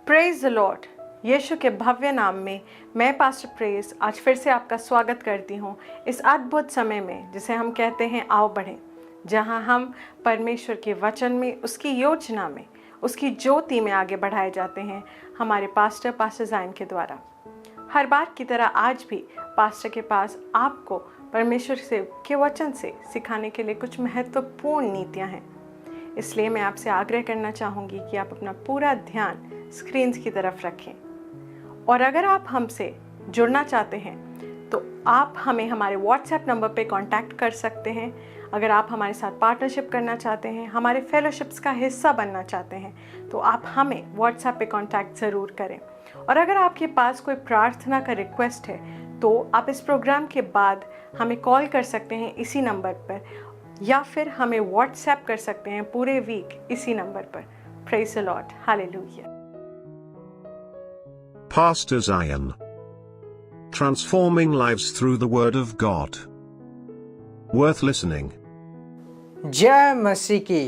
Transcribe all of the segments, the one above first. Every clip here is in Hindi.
Praise the Lord. यीशु के भव्य नाम में मैं पास्टर प्रेज आज फिर से आपका स्वागत करती हूँ इस अद्भुत समय में जिसे हम कहते हैं आओ बढ़ें, जहाँ हम परमेश्वर के वचन में, उसकी योजना में, उसकी ज्योति में आगे बढ़ाए जाते हैं हमारे पास्टर ज़ाइन के द्वारा। हर बार की तरह आज भी पास्टर के पास आपको परमेश्वर के वचन से सिखाने के लिए कुछ महत्वपूर्ण नीतियाँ हैं। इसलिए मैं आपसे आग्रह करना चाहूँगी कि आप अपना पूरा ध्यान स्क्रीन की तरफ रखें, और अगर आप हमसे जुड़ना चाहते हैं तो आप हमें हमारे व्हाट्सएप नंबर पे कांटेक्ट कर सकते हैं। अगर आप हमारे साथ पार्टनरशिप करना चाहते हैं, हमारे फेलोशिप्स का हिस्सा बनना चाहते हैं, तो आप हमें व्हाट्सएप पे कांटेक्ट ज़रूर करें। और अगर आपके पास कोई प्रार्थना का रिक्वेस्ट है तो आप इस प्रोग्राम के बाद हमें कॉल कर सकते हैं इसी नंबर पर, या फिर हमें व्हाट्सएप कर सकते हैं पूरे वीक इसी नंबर पर। Praise the Lord, hallelujah. Pastor Zion. Transforming lives through the Word of God. Worth listening. जय मसीह की।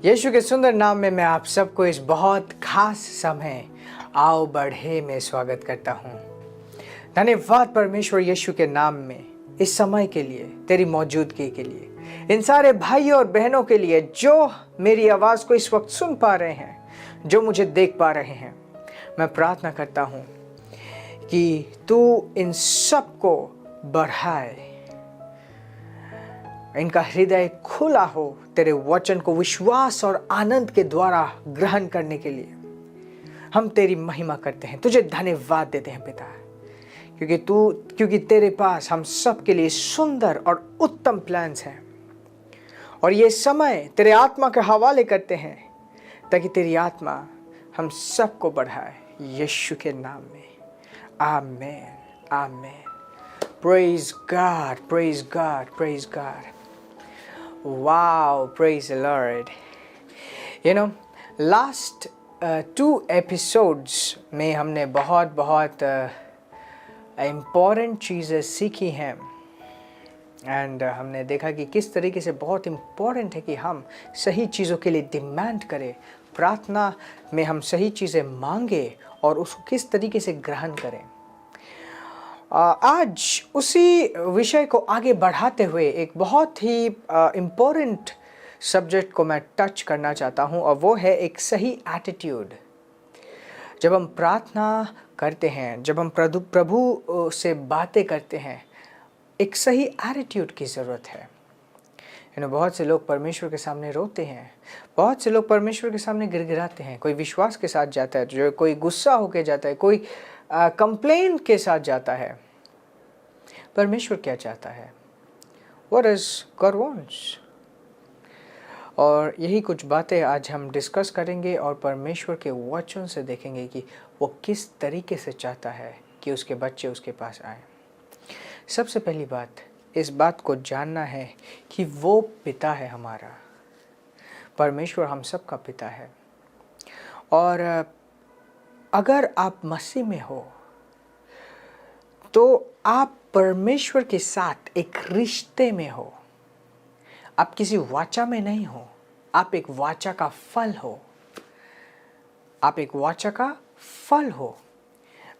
यीशु के सुंदर नाम में मैं आप सबको इस बहुत खास समय आओ बढ़े में स्वागत करता हूँ। धन्यवाद परमेश्वर यीशु के नाम में इस समय के लिए, तेरी मौजूदगी के लिए, इन सारे भाइयों और बहनों के लिए जो मेरी आवाज़ को इस वक्त सुन पा रहे हैं, जो मुझे देख पा रहे हैं। मैं प्रार्थना करता हूँ कि तू इन सब को बढ़ाए, इनका हृदय खुला हो तेरे वचन को विश्वास और आनंद के द्वारा ग्रहण करने के लिए। हम तेरी महिमा करते हैं, तुझे धन्यवाद देते हैं पिता, क्योंकि तेरे पास हम सब के लिए सुंदर और उत्तम प्लान्स हैं। और ये समय तेरे आत्मा के हवाले करते हैं ताकि तेरी आत्मा हम सबको बढ़ाए, यीशु के नाम में। आमेन, आमेन। Praise God, praise God, praise God. Wow, praise the Lord. You know, last 2 episodes में हमने बहुत इम्पॉर्टेंट चीज़ें सीखी हैं, एंड हमने देखा कि किस तरीके से बहुत इम्पॉर्टेंट है कि हम सही चीज़ों के लिए डिमांड करें, प्रार्थना में हम सही चीज़ें मांगे और उसको किस तरीके से ग्रहण करें। आज उसी विषय को आगे बढ़ाते हुए एक बहुत ही इम्पोर्टेंट सब्जेक्ट को मैं टच करना चाहता हूँ, और वो है एक सही एटीट्यूड। जब हम प्रार्थना करते हैं, जब हम प्रभु से बातें करते हैं, एक सही एटीट्यूड की ज़रूरत है। बहुत से लोग परमेश्वर के सामने रोते हैं, बहुत से लोग परमेश्वर के सामने गिड़गिड़ाते हैं। कोई विश्वास के साथ जाता है, जो कोई गुस्सा होके जाता है, कोई कंप्लेन के साथ जाता है। परमेश्वर क्या चाहता है? What does God wants? और यही कुछ बातें आज हम डिस्कस करेंगे और परमेश्वर के वचन से देखेंगे कि वो किस तरीके से चाहता है कि उसके बच्चे उसके पास आएं। सबसे पहली बात, इस बात को जानना है कि वो पिता है हमारा। परमेश्वर हम सब का पिता है, और अगर आप मसीह में हो तो आप परमेश्वर के साथ एक रिश्ते में हो। आप किसी वाचा में नहीं हो, आप एक वाचा का फल हो। आप एक वाचा का फल हो।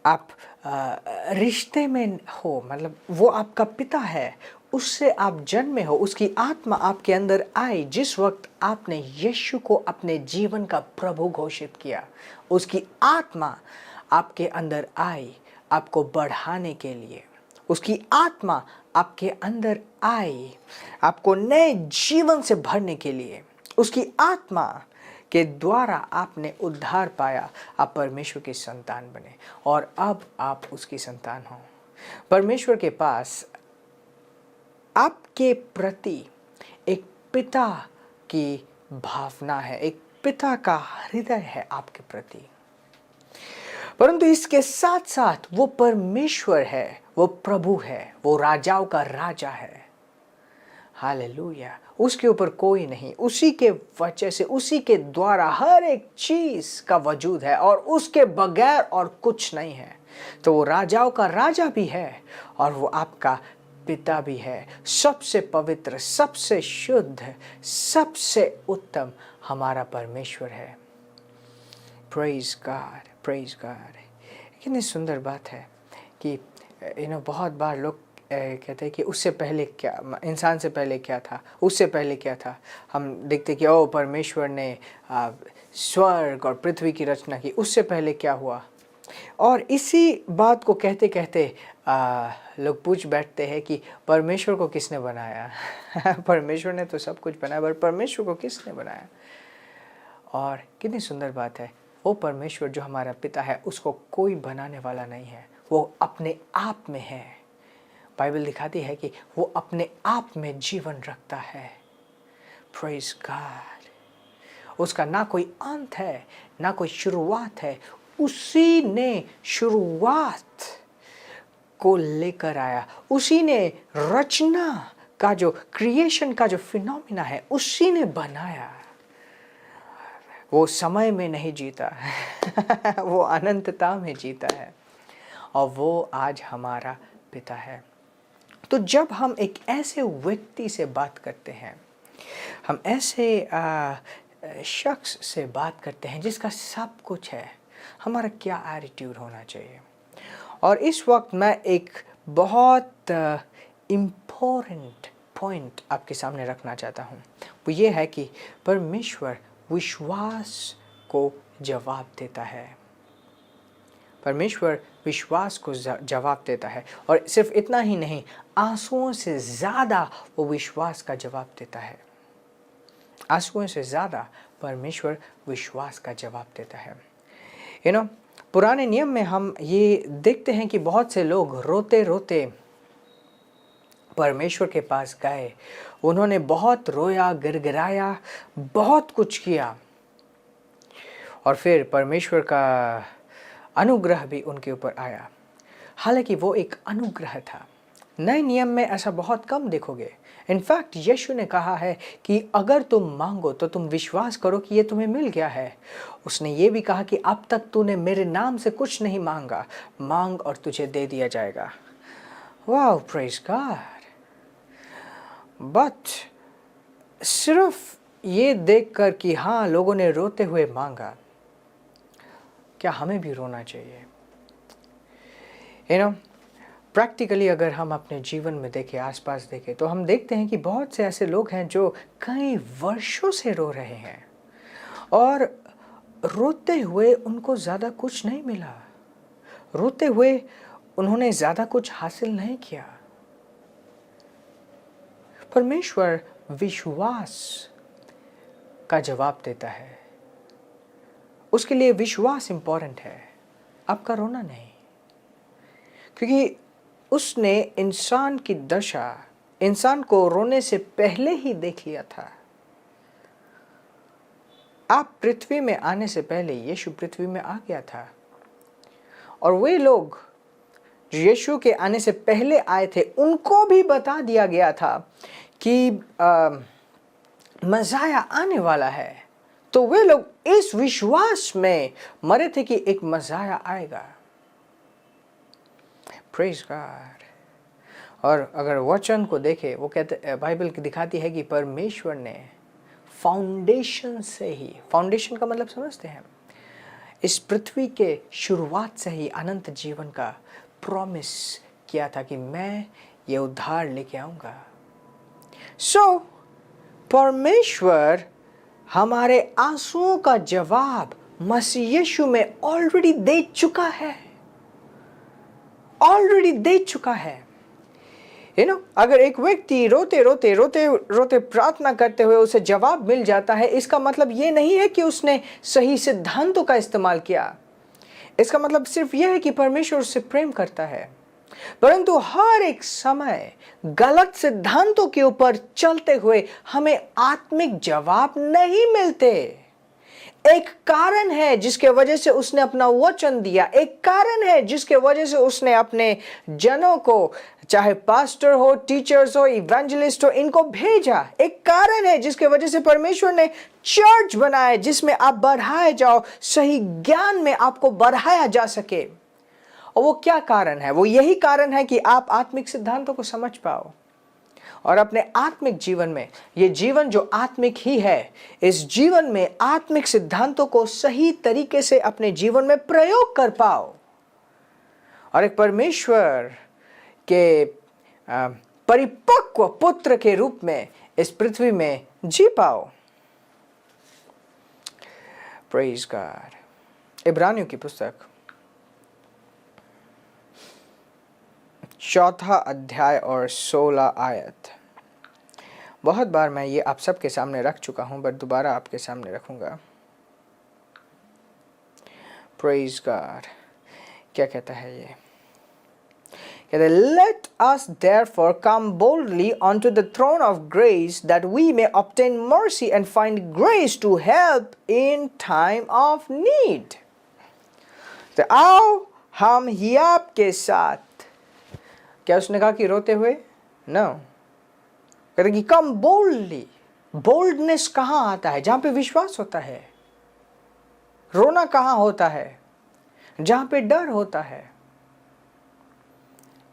आप रिश्ते में हो, मतलब वो आपका पिता है, उससे आप जन्मे हो, उसकी आत्मा आपके अंदर आई जिस वक्त आपने यीशु को अपने जीवन का प्रभु घोषित किया। उसकी आत्मा आपके अंदर आई आपको बढ़ाने के लिए। उसकी आत्मा आपके अंदर आई आपको नए जीवन से भरने के लिए। उसकी आत्मा के द्वारा आपने उद्धार पाया, आप परमेश्वर की संतान बने, और अब आप उसकी संतान हो। परमेश्वर के पास आपके प्रति एक पिता की भावना है, एक पिता का हृदय है आपके प्रति। परंतु इसके साथ साथ वो परमेश्वर है, वो प्रभु है, वो राजाओं का राजा है। हालेलुया। उसके ऊपर कोई नहीं, उसी के वजह से, उसी के द्वारा हर एक चीज का वजूद है, और उसके बगैर और कुछ नहीं है। तो वो राजाओं का राजा भी है और वो आपका पिता भी है। सबसे पवित्र, सबसे शुद्ध, सबसे उत्तम हमारा परमेश्वर है। Praise God. Praise God. कितनी सुंदर बात है कि बहुत बार लोग कहते हैं कि उससे पहले क्या, इंसान से पहले क्या था, उससे पहले क्या था। हम देखते कि ओ परमेश्वर ने स्वर्ग और पृथ्वी की रचना की, उससे पहले क्या हुआ। और इसी बात को कहते कहते लोग पूछ बैठते हैं कि परमेश्वर को किसने बनाया परमेश्वर ने तो सब कुछ बनाया, पर परमेश्वर को किसने बनाया। और कितनी सुंदर बात है, वो परमेश्वर जो हमारा पिता है उसको कोई बनाने वाला नहीं है, वो अपने आप में है। बाइबल दिखाती है कि वो अपने आप में जीवन रखता है। Praise God. उसका ना कोई अंत है ना कोई शुरुआत है, उसी ने शुरुआत को लेकर आया, उसी ने रचना का जो क्रिएशन का जो फिनोमिना है उसी ने बनाया। वो समय में नहीं जीता वो अनंतता में जीता है और वो आज हमारा पिता है। तो जब हम एक ऐसे व्यक्ति से बात करते हैं, हम ऐसे शख्स से बात करते हैं जिसका सब कुछ है, हमारा क्या एटीट्यूड होना चाहिए। और इस वक्त मैं एक बहुत इम्पोर्टेंट पॉइंट आपके सामने रखना चाहता हूँ। वो ये है कि परमेश्वर विश्वास को जवाब देता है। परमेश्वर विश्वास को जवाब देता है, और सिर्फ इतना ही नहीं, आंसुओं से ज़्यादा वो विश्वास का जवाब देता है। आंसुओं से ज़्यादा परमेश्वर विश्वास का जवाब देता है। पुराने नियम में हम ये देखते हैं कि बहुत से लोग रोते रोते परमेश्वर के पास गए, उन्होंने बहुत रोया, गिड़गिड़ाया, बहुत कुछ किया, और फिर परमेश्वर का अनुग्रह भी उनके ऊपर आया। हालांकि वो एक अनुग्रह था। नए नियम में ऐसा बहुत कम देखोगे। इनफैक्ट यीशु ने कहा है कि अगर तुम मांगो तो तुम विश्वास करो कि ये तुम्हें मिल गया है। उसने ये भी कहा कि अब तक तूने मेरे नाम से कुछ नहीं मांगा, मांग और तुझे दे दिया जाएगा। वाह, प्रेज गॉड। बट सिर्फ ये देखकर कि हाँ लोगों ने रोते हुए मांगा, क्या हमें भी रोना चाहिए? प्रैक्टिकली अगर हम अपने जीवन में देखें, आसपास देखें, तो हम देखते हैं कि बहुत से ऐसे लोग हैं जो कई वर्षों से रो रहे हैं और रोते हुए उनको ज़्यादा कुछ नहीं मिला, रोते हुए उन्होंने ज़्यादा कुछ हासिल नहीं किया। परमेश्वर विश्वास का जवाब देता है, उसके लिए विश्वास इंपॉर्टेंट है, आपका रोना नहीं। क्योंकि उसने इंसान की दशा, इंसान को रोने से पहले ही देख लिया था। आप पृथ्वी में आने से पहले यीशु पृथ्वी में आ गया था, और वे लोग जो यीशु के आने से पहले आए थे उनको भी बता दिया गया था कि मज़ाया आने वाला है। तो वे लोग इस विश्वास में मरे थे कि एक मज़ाया आएगा। Praise God. और अगर वचन को देखें, वो कहते, बाइबल की दिखाती है कि परमेश्वर ने फाउंडेशन से ही, फाउंडेशन का मतलब समझते हैं, इस पृथ्वी के शुरुआत से ही अनंत जीवन का प्रॉमिस किया था कि मैं ये उद्धार लेके आऊँगा। सो परमेश्वर हमारे आंसुओं का जवाब मसीह यीशु में ऑलरेडी दे चुका है, ऑलरेडी दे चुका है। अगर एक व्यक्ति रोते रोते रोते रोते प्रार्थना करते हुए उसे जवाब मिल जाता है, इसका मतलब ये नहीं है कि उसने सही सिद्धांतों का इस्तेमाल किया। इसका मतलब सिर्फ यह है कि परमेश्वर उससे प्रेम करता है। परंतु हर एक समय गलत सिद्धांतों के ऊपर चलते हुए हमें आत्मिक जवाब नहीं मिलते। एक कारण है जिसके वजह से उसने अपना वचन दिया, एक कारण है जिसके वजह से उसने अपने जनों को, चाहे पास्टर हो, टीचर्स हो, इवेंजलिस्ट हो, इनको भेजा। एक कारण है जिसके वजह से परमेश्वर ने चर्च बनाया जिसमें आप बढ़ाए जाओ, सही ज्ञान में आपको बढ़ाया जा सके। और वो क्या कारण है? वो यही कारण है कि आप आत्मिक सिद्धांतों को समझ पाओ। और अपने आत्मिक जीवन में, ये जीवन जो आत्मिक ही है, इस जीवन में आत्मिक सिद्धांतों को सही तरीके से अपने जीवन में प्रयोग कर पाओ और एक परमेश्वर के परिपक्व पुत्र के रूप में इस पृथ्वी में जी पाओ। Praise God. इब्रानियों की पुस्तक 4 अध्याय और 16 आयत। बहुत बार मैं ये आप सबके सामने रख चुका हूं, बट दोबारा आपके सामने रखूंगा। Praise God. क्या कहता है ये? कहते, let us therefore come boldly unto the throne of grace that we may obtain mercy and find grace to help in time of need। तो आओ हम हियाब के साथ, क्या उसने कहा कि रोते हुए? नो, कहते कि कम बोल्डली। बोल्डनेस कहाँ आता है? जहां पे विश्वास होता है। रोना कहाँ होता है? जहां पे डर होता है।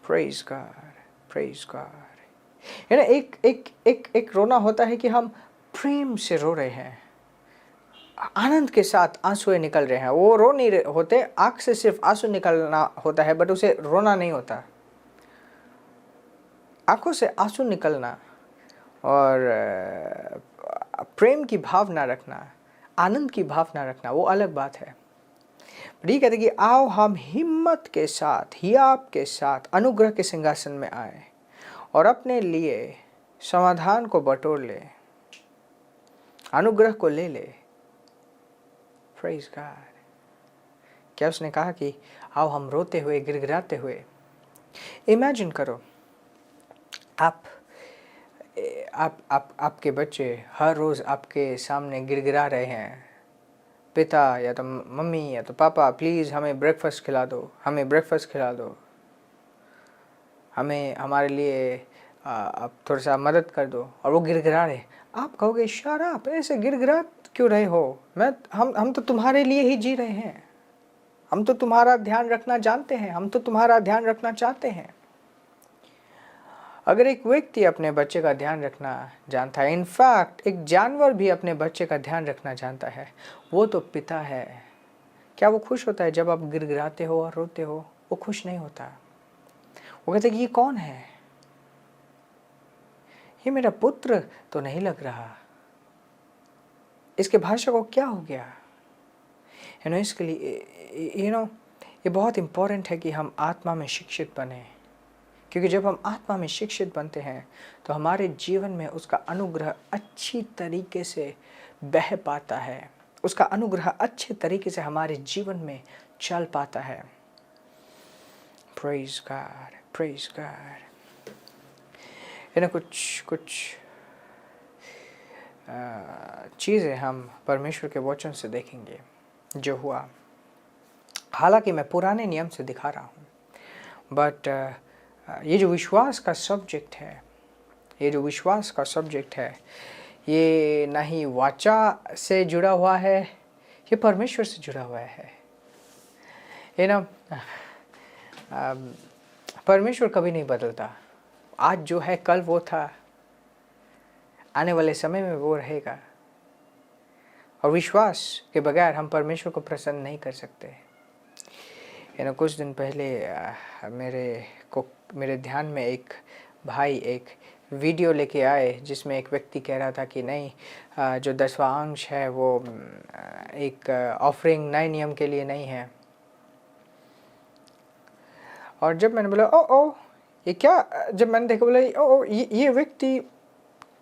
Praise God, praise God. एक रोना होता है कि हम प्रेम से रो रहे हैं, आनंद के साथ आंसू निकल रहे हैं। वो रो नहीं होते, आंख से सिर्फ आंसू निकलना होता है, बट उसे रोना नहीं होता। आंखों से आंसू निकलना और प्रेम की भावना रखना, आनंद की भावना रखना, वो अलग बात है। ठीक कहते कि आओ हम हिम्मत के साथ, हियाब के साथ अनुग्रह के सिंहासन में आए और अपने लिए समाधान को बटोर ले, अनुग्रह को ले ले। Praise God. क्या उसने कहा कि आओ हम रोते हुए, गिड़गिड़ाते हुए। इमेजिन करो, आपके बच्चे हर रोज आपके सामने गिड़गिड़ा रहे हैं, पिता या तो मम्मी या तो पापा, प्लीज़ हमें ब्रेकफास्ट खिला दो, हमें ब्रेकफास्ट खिला दो, हमें हमारे लिए आप थोड़ा सा मदद कर दो, और वो गिड़गिड़ा रहे। आप कहोगे शट अप, ऐसे गिड़गिड़ा क्यों रहे हो? हम तो तुम्हारे लिए ही जी रहे हैं, हम तो तुम्हारा ध्यान रखना जानते हैं, हम तो तुम्हारा ध्यान रखना चाहते हैं। अगर एक व्यक्ति अपने बच्चे का ध्यान रखना जानता है, इनफैक्ट एक जानवर भी अपने बच्चे का ध्यान रखना जानता है, वो तो पिता है। क्या वो खुश होता है जब आप गिड़गिड़ाते हो और रोते हो? वो खुश नहीं होता। वो कहते कि ये कौन है? ये मेरा पुत्र तो नहीं लग रहा, इसके भाषा को क्या हो गया? इसके लिए ये बहुत इम्पोर्टेंट है कि हम आत्मा में शिक्षित बने, क्योंकि जब हम आत्मा में शिक्षित बनते हैं तो हमारे जीवन में उसका अनुग्रह अच्छी तरीके से बह पाता है, उसका अनुग्रह अच्छे तरीके से हमारे जीवन में चल पाता है। Praise God, praise God. कुछ चीज़ें हम परमेश्वर के वचन से देखेंगे जो हुआ। हालांकि मैं पुराने नियम से दिखा रहा हूँ, बट ये जो विश्वास का सब्जेक्ट है, ये ना ही वाचा से जुड़ा हुआ है, ये परमेश्वर से जुड़ा हुआ है। परमेश्वर कभी नहीं बदलता। आज जो है कल वो था, आने वाले समय में वो रहेगा। और विश्वास के बगैर हम परमेश्वर को प्रसन्न नहीं कर सकते। कुछ दिन पहले मेरे ध्यान में एक भाई एक वीडियो लेके आए जिसमें एक व्यक्ति कह रहा था कि नहीं, जो 10वां अंश है वो एक ऑफरिंग नए नियम के लिए नहीं है। और जब मैंने बोला ओ ये क्या, जब मैंने देखा बोला ओ ये व्यक्ति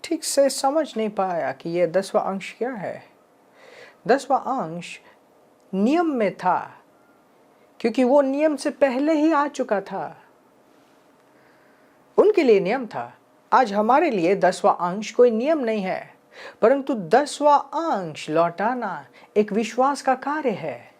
ठीक से समझ नहीं पाया कि ये 10वां अंश क्या है। 10वां अंश नियम में था, क्योंकि वो नियम से पहले ही आ चुका था। उनके लिए नियम था। आज हमारे लिए 10वां अंश कोई नियम नहीं है, परंतु 10वां अंश लौटाना एक विश्वास का कार्य है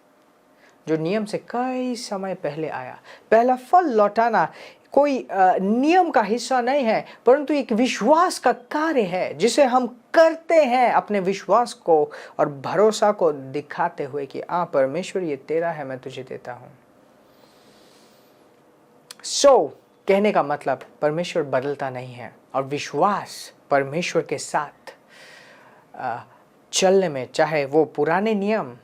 जो नियम से कई समय पहले आया। पहला फल लौटाना कोई नियम का हिस्सा नहीं है, परंतु एक विश्वास का कार्य है जिसे हम करते हैं अपने विश्वास को और भरोसा को दिखाते हुए कि परमेश्वर ये तेरा है, मैं तुझे देता हूं। कहने का मतलब परमेश्वर बदलता नहीं है, और विश्वास परमेश्वर के साथ चलने में, चाहे वो पुराने नियम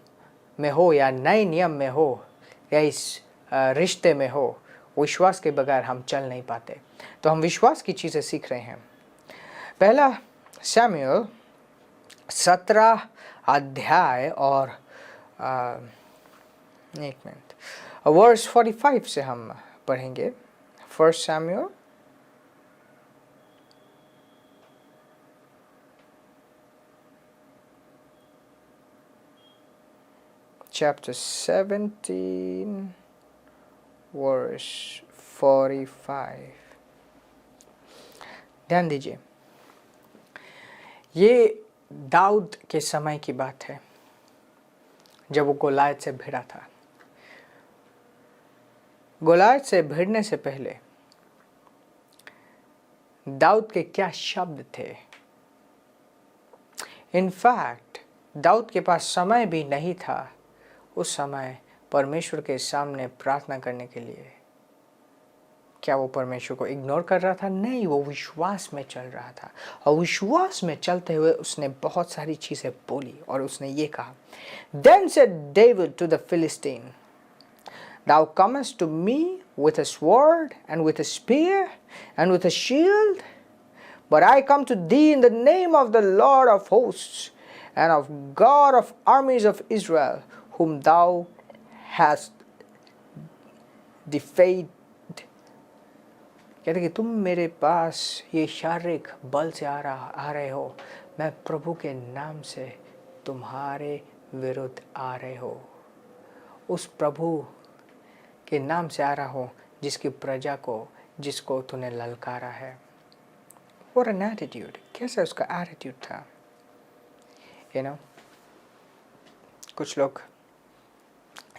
में हो या नए नियम में हो या इस रिश्ते में हो, विश्वास के बगैर हम चल नहीं पाते। तो हम विश्वास की चीज़ें सीख रहे हैं। पहला शमूएल 17 अध्याय और एक मिनट, वर्स 45 से हम पढ़ेंगे। फर्स्ट शमूएल chapter 17 verse 45। ध्यान दीजिए, ये दाऊद के समय की बात है जब वो गोलायत से भिड़ा था। गोलायत से भिड़ने से पहले दाऊद के क्या शब्द थे। इनफैक्ट दाऊद के पास समय भी नहीं था उस समय परमेश्वर के सामने प्रार्थना करने के लिए। क्या वो परमेश्वर को इग्नोर कर रहा था? नहीं, वो विश्वास में चल रहा था, और विश्वास में चलते हुए उसने बहुत सारी चीज़ें बोली, और उसने ये कहा, Then said David to the Philistine, Thou comest to me with a sword and with a spear and with a shield, but I come to thee in the name of the Lord of hosts and of God of armies of Israel, whom thou hast defied. कहते कि तुम मेरे पास ये शारीरिक बल से आ रहे हो, मैं प्रभु के नाम से तुम्हारे विरुद्ध आ रहे हो। उस प्रभु के नाम से आ रहा हो जिसकी प्रजा को, जिसको तूने ललकारा है। What an attitude! कैसा उसका एटीट्यूड था। You know, कुछ लोग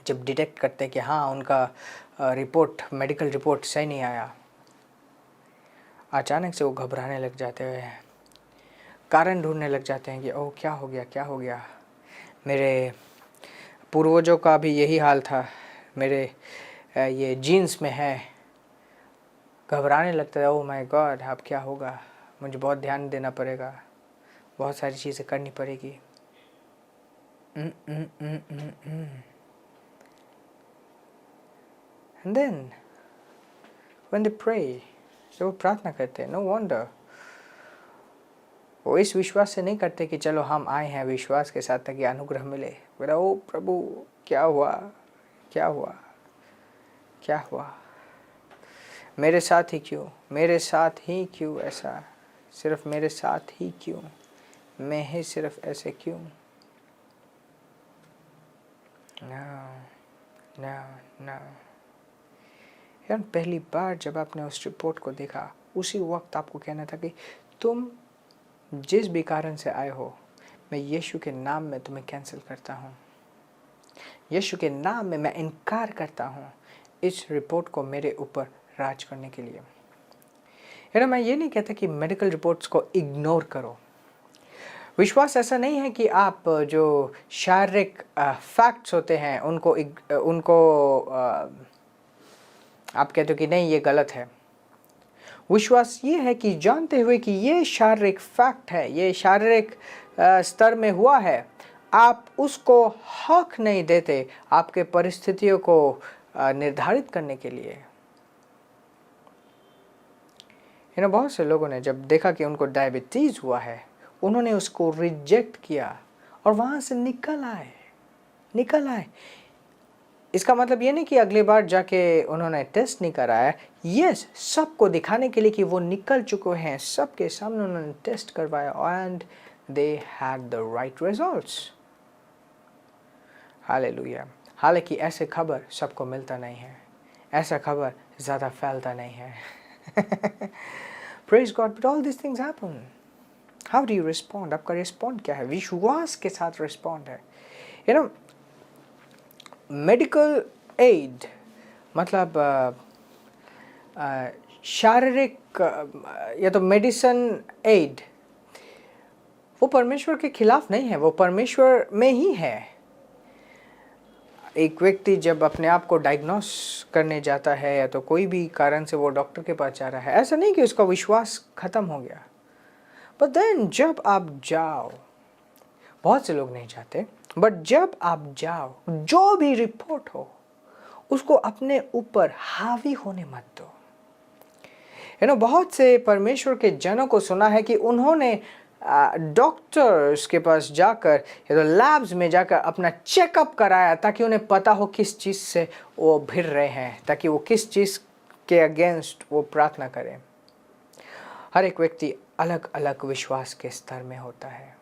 जब डिटेक्ट करते हैं कि हाँ उनका रिपोर्ट, मेडिकल रिपोर्ट सही नहीं आया, अचानक से वो घबराने लग जाते हैं, कारण ढूंढने लग जाते हैं कि ओह क्या हो गया, क्या हो गया। मेरे पूर्वजों का भी यही हाल था, मेरे ये जीन्स में है। घबराने लगता है, ओह माय गॉड, अब क्या होगा, मुझे बहुत ध्यान देना पड़ेगा, बहुत सारी चीज़ें करनी पड़ेगी। And then when they pray, जब वो प्रार्थना करते हैं, नो वंडर वो इस विश्वास से नहीं करते कि चलो हम आए हैं विश्वास के साथ ताकि अनुग्रह मिले। बोला ओ प्रभु क्या हुआ, क्या हुआ, क्या हुआ, मेरे साथ ही क्यों, मेरे साथ ही क्यों ऐसा, सिर्फ मेरे साथ ही क्यों, मैं ही सिर्फ ऐसे क्यों। No। यार पहली बार जब आपने उस रिपोर्ट को देखा, उसी वक्त आपको कहना था कि तुम जिस भी कारण से आए हो, मैं यीशु के नाम में तुम्हें कैंसिल करता हूँ, यीशु के नाम में मैं इनकार करता हूँ इस रिपोर्ट को मेरे ऊपर राज करने के लिए। यार मैं ये नहीं कहता कि मेडिकल रिपोर्ट्स को इग्नोर करो। विश्वास ऐसा नहीं है कि आप जो शारीरिक फैक्ट्स होते हैं उनको आप कहते हो कि नहीं ये गलत है। विश्वास ये है कि जानते हुए कि ये शारीरिक फैक्ट है, ये शारीरिक स्तर में हुआ है, आप उसको हक नहीं देते आपके परिस्थितियों को निर्धारित करने के लिए। बहुत से लोगों ने जब देखा कि उनको डायबिटीज़ हुआ है, उन्होंने उसको रिजेक्ट किया और वहाँ से निकल आए। इसका मतलब ये नहीं कि अगली बार जाके उन्होंने टेस्ट नहीं कराया। यस, सबको दिखाने के लिए कि वो निकल चुके हैं, सबके सामने उन्होंने टेस्ट करवाया and they had the right results. Hallelujah. हालांकि ऐसे खबर सबको मिलता नहीं है, ऐसा खबर ज़्यादा फैलता नहीं है। Praise God, but all these things happen. How do you respond? आपका रिस्पॉन्ड क्या है? विश्वास के साथ रिस्पॉन्ड है। मेडिकल एड मतलब शारीरिक या तो मेडिसिन एड, वो परमेश्वर के खिलाफ नहीं है, वो परमेश्वर में ही है। एक व्यक्ति जब अपने आप को डायग्नोस करने जाता है या तो कोई भी कारण से वो डॉक्टर के पास जा रहा है, ऐसा नहीं कि उसका विश्वास खत्म हो गया, बट देन जब आप जाओ, बहुत से लोग नहीं जाते, बट जब आप जाओ, जो भी रिपोर्ट हो उसको अपने ऊपर हावी होने मत दो। बहुत से परमेश्वर के जनों को सुना है कि उन्होंने डॉक्टर्स के पास जाकर या तो लैब्स में जाकर अपना चेकअप कराया ताकि उन्हें पता हो किस चीज़ से वो भिड़ रहे हैं, ताकि वो किस चीज़ के अगेंस्ट वो प्रार्थना करें। हर एक व्यक्ति अलग अलग विश्वास के स्तर में होता है,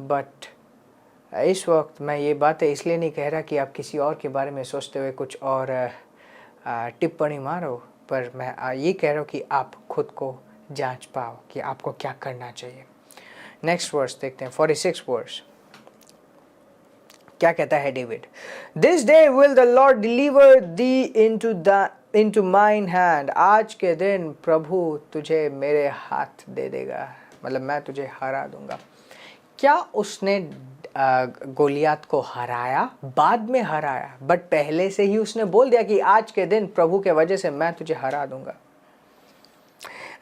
बट इस वक्त मैं ये बातें इसलिए नहीं कह रहा कि आप किसी और के बारे में सोचते हुए कुछ और टिप्पणी मारो, पर मैं ये कह रहा हूँ कि आप खुद को जांच पाओ कि आपको क्या करना चाहिए। नेक्स्ट वर्स देखते हैं, 46 वर्स। क्या कहता है David? This day will the Lord deliver the into mine hand. आज के दिन प्रभु तुझे मेरे हाथ दे देगा, मतलब मैं तुझे हरा दूंगा। क्या उसने गोलियात को हराया? बाद में हराया, बट पहले से ही उसने बोल दिया कि आज के दिन प्रभु के वजह से मैं तुझे हरा दूंगा।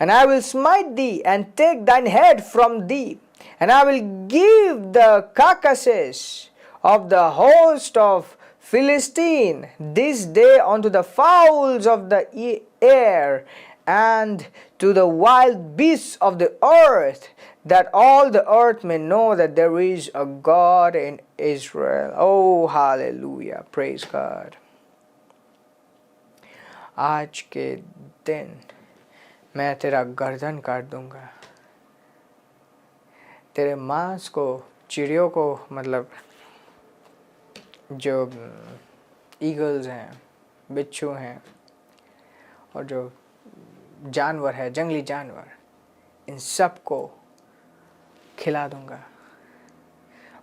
And I will smite thee and take thine head from thee, and I will give the carcasses of the host of Philistine this day unto the fowls of the air and to the wild beasts of the earth, that all the earth may know that there is a God in Israel. Oh, hallelujah. Praise God. आज के दिन मैं तेरा गर्दन काट दूंगा, तेरे मांस को, चिड़ियों को, मतलब जो ईगल्स हैं, बिच्छू हैं, और जो जानवर है, जंगली जानवर, इन सब को खिला दूंगा,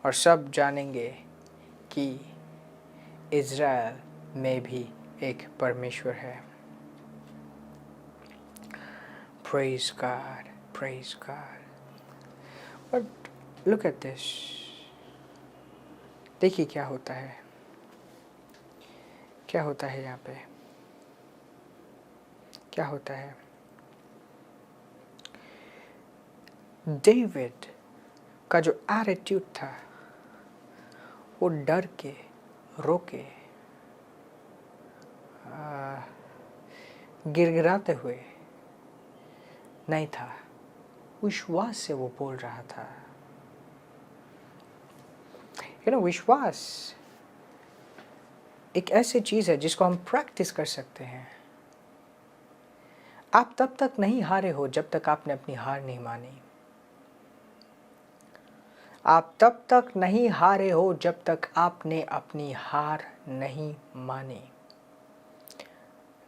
और सब जानेंगे कि इज़राइल में भी एक परमेश्वर है। Praise God, praise God. But look at this. देखिए क्या होता है, क्या होता है यहाँ पे, क्या होता है। डेविड का जो एटीट्यूड था वो डर के, रो के, गिड़गिड़ाते हुए नहीं था, विश्वास से वो बोल रहा था। विश्वास एक ऐसी चीज़ है जिसको हम प्रैक्टिस कर सकते हैं। आप तब तक नहीं हारे हो जब तक आपने अपनी हार नहीं मानी। आप तब तक नहीं हारे हो जब तक आपने अपनी हार नहीं मानी।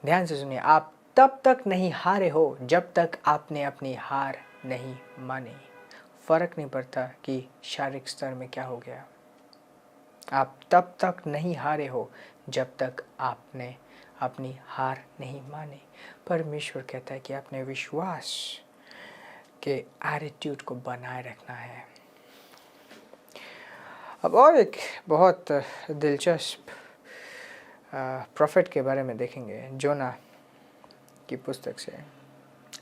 ध्यान से सुनिए, आप तब तक नहीं हारे हो जब तक आपने अपनी हार नहीं मानी। फर्क नहीं पड़ता कि शारीरिक स्तर में क्या हो गया, आप तब तक नहीं हारे हो जब तक आपने अपनी हार नहीं मानी। परमेश्वर कहता है कि अपने विश्वास के एटीट्यूड को बनाए रखना है। अब और एक बहुत दिलचस्प प्रोफेट के बारे में देखेंगे, जोना की पुस्तक से।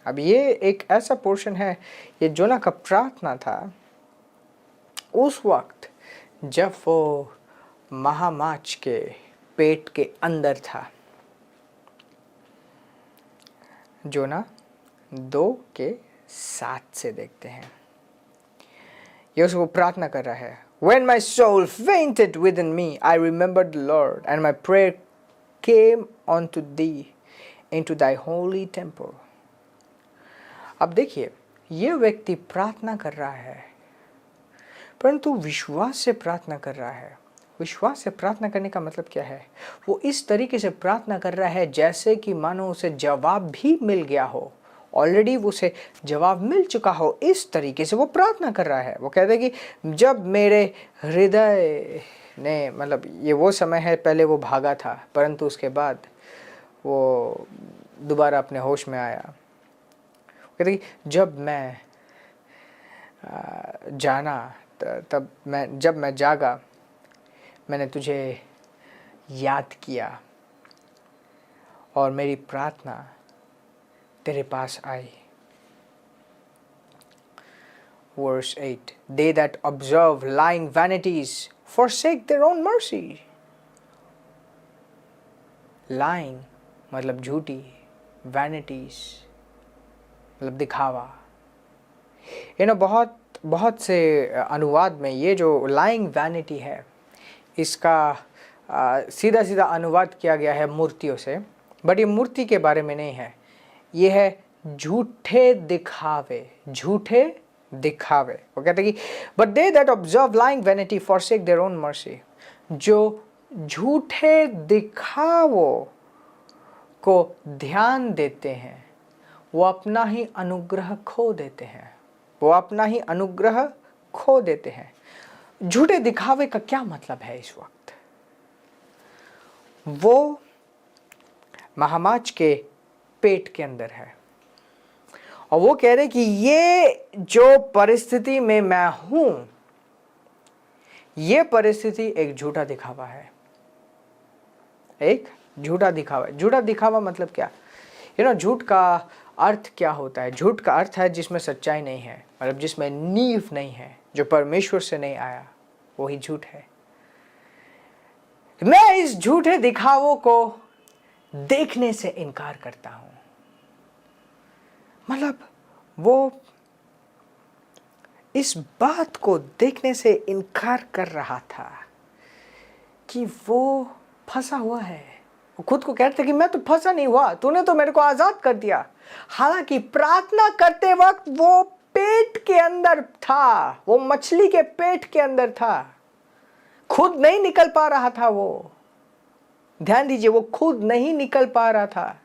अब ये एक ऐसा पोर्शन है, ये जोना का प्रार्थना था उस वक्त जब वो महामाछ के पेट के अंदर था। जोना 2:7 से देखते हैं, ये उसको प्रार्थना कर रहा है। When my soul fainted within me, I remembered the Lord, and my prayer came unto thee into thy holy temple. अब देखिए, ये व्यक्ति प्रार्थना कर रहा है, परंतु विश्वास से प्रार्थना कर रहा है। विश्वास से प्रार्थना करने का मतलब क्या है? वो इस तरीके से प्रार्थना कर रहा है जैसे कि मानो उसे जवाब भी मिल गया हो, ऑलरेडी उसे जवाब मिल चुका हो। इस तरीके से वो प्रार्थना कर रहा है। वो कहता है कि जब मेरे हृदय ने, मतलब ये वो समय है, पहले वो भागा था परंतु उसके बाद वो दोबारा अपने होश में आया। कहते कि जब मैं जाना, तब मैं, जब मैं जागा, मैंने तुझे याद किया और मेरी प्रार्थना तेरे पास आई। Verse 8, they that observe lying vanities forsake their own mercy. Lying मतलब झूठी, vanities मतलब दिखावा। बहुत से अनुवाद में ये जो lying vanity है, इसका सीधा सीधा अनुवाद किया गया है मूर्तियों से, बट ये मूर्ति के बारे में नहीं है, ये है झूठे दिखावे, झूठे दिखावे। वो कहते हैं कि but they that observe lying vanity forsake their own mercy, जो झूठे दिखावों को ध्यान देते हैं वो अपना ही अनुग्रह खो देते हैं, वो अपना ही अनुग्रह खो देते हैं। झूठे दिखावे का क्या मतलब है? इस वक्त वो महामाच के पेट के अंदर है और वो कह रहे कि ये जो परिस्थिति में मैं हूं, ये परिस्थिति एक झूठा दिखावा है, एक झूठा दिखावा। झूठा दिखावा मतलब क्या? झूठ का अर्थ क्या होता है? झूठ का अर्थ है जिसमें सच्चाई नहीं है, मतलब जिसमें नींव नहीं है, जो परमेश्वर से नहीं आया, वही झूठ है। मैं इस झूठे दिखावों को देखने से इनकार करता हूं। मतलब वो इस बात को देखने से इनकार कर रहा था कि वो फंसा हुआ है। वो खुद को कहते कि मैं तो फंसा नहीं हुआ, तूने तो मेरे को आजाद कर दिया। हालांकि प्रार्थना करते वक्त वो पेट के अंदर था, वो मछली के पेट के अंदर था, खुद नहीं निकल पा रहा था। वो ध्यान दीजिए, वो खुद नहीं निकल पा रहा था।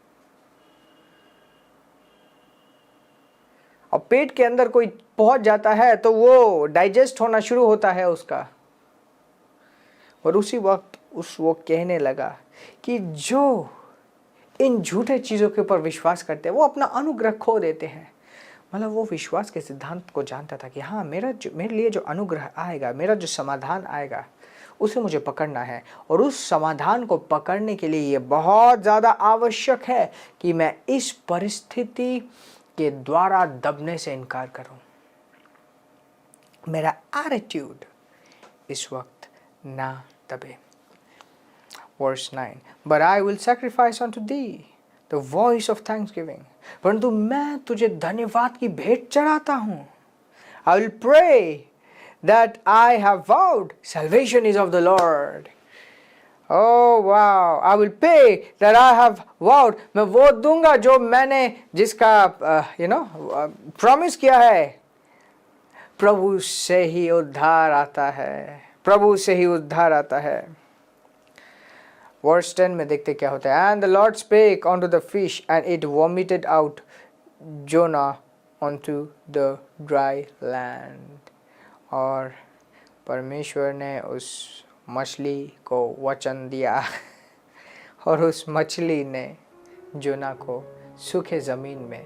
और पेट के अंदर कोई पहुंच जाता है तो वो डाइजेस्ट होना शुरू होता है उसका। और उसी वक्त वो कहने लगा कि जो इन झूठे चीज़ों के ऊपर विश्वास करते हैं वो अपना अनुग्रह खो देते हैं। मतलब वो विश्वास के सिद्धांत को जानता था कि हाँ, मेरे लिए जो अनुग्रह आएगा, मेरा जो समाधान आएगा, उसे मुझे पकड़ना है। और उस समाधान को पकड़ने के लिए ये बहुत ज़्यादा आवश्यक है कि मैं इस परिस्थिति के द्वारा दबने से इनकार करूं। मेरा एटीट्यूड इस वक्त ना दबे। Verse 9, but I will sacrifice unto thee the voice of thanksgiving. परंतु मैं तुझे धन्यवाद की भेंट चढ़ाता हूँ। I will pray that I have vowed, salvation is of the Lord. Oh wow, I will pay that I have vowed. मैं वो दूंगा जो मैंने, जिसका प्रॉमिस किया है। प्रभु से ही उद्धार आता है, प्रभु से ही उद्धार आता है। Verse 10 में देखते क्या होता है। And the Lord spake unto the fish, and it vomited out Jonah onto the dry land. और परमेश्वर ने उस मछली को वचन दिया और उस मछली ने जोना को सूखे जमीन में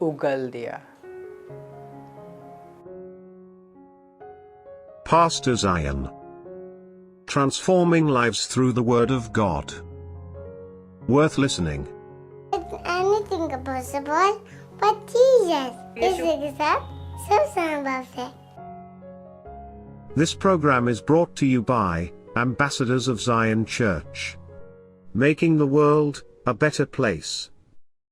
उगल दिया। Pastor Zion. Transforming lives through the Word of God. Worth listening. Is anything possible but Jesus is except so somebody. This program is brought to you by Ambassadors of Zion Church. Making the world a better place.